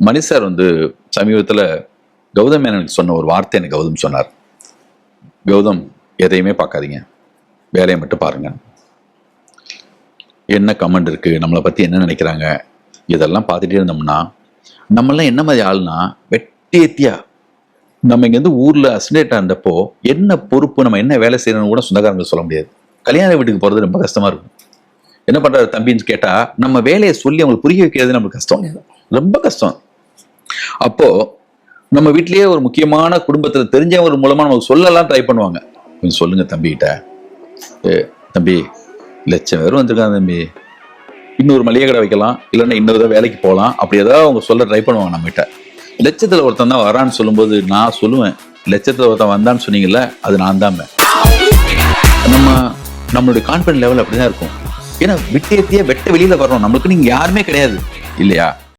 மணி sir சமீபத்தில் கௌதம் எனக்கு சொன்ன ஒரு வார்த்தை எனக்கு கௌதம் சொன்னார். கௌதம், எதையுமே பார்க்காதீங்க, வேலையை மட்டும் பாருங்க. என்ன கமெண்ட் இருக்கு, நம்மளை பற்றி என்ன நினைக்கிறாங்க, இதெல்லாம் பார்த்துட்டே இருந்தோம்னா நம்மளாம் என்ன மாதிரி ஆள்னா வெட்டியத்தியா நம்ம இங்கேருந்து ஊரில் அசிடேட்டாக இருந்தப்போ என்ன பொறுப்பு, நம்ம என்ன வேலை செய்யணும்னு கூட சொந்தக்காரங்க சொல்ல முடியாது. கல்யாண வீட்டுக்கு போகிறது ரொம்ப கஷ்டமாக இருக்கும். என்ன பண்ணுறாரு தம்பின்னு கேட்டால் நம்ம வேலையை சொல்லி அவங்களுக்கு புரிய வைக்கிறது நம்மளுக்கு கஷ்டம், ரொம்ப கஷ்டம். அப்போது நம்ம வீட்லேயே ஒரு முக்கியமான குடும்பத்தில் தெரிஞ்சவங்க மூலமாக நமக்கு சொல்லலாம் ட்ரை பண்ணுவாங்க. கொஞ்சம் சொல்லுங்க தம்பிகிட்ட, தம்பி லட்சம் பேர் வந்திருக்காங்க தம்பி, இன்னொரு மளிகை கடை வைக்கலாம், இல்லைன்னா இன்னொரு வேலைக்கு போகலாம், அப்படி ஏதாவது அவங்க சொல்ல ட்ரை பண்ணுவாங்க நம்மகிட்ட. லட்சத்தில் ஒருத்தன் தான் வரான்னு சொல்லும்போது நான் சொல்லுவேன், லட்சத்தில் ஒருத்தன் வந்தான்னு சொன்னீங்கல்ல, அது நான் தான். நம்மளுடைய கான்ஃபிடன்ஸ் லெவல் அப்படிதான் இருக்கும். ஏன்னா விட்டேத்தியே வெட்ட வெளியில வர்றோம், நம்மளுக்கு நீங்க யாருமே கிடையாது இல்லையா?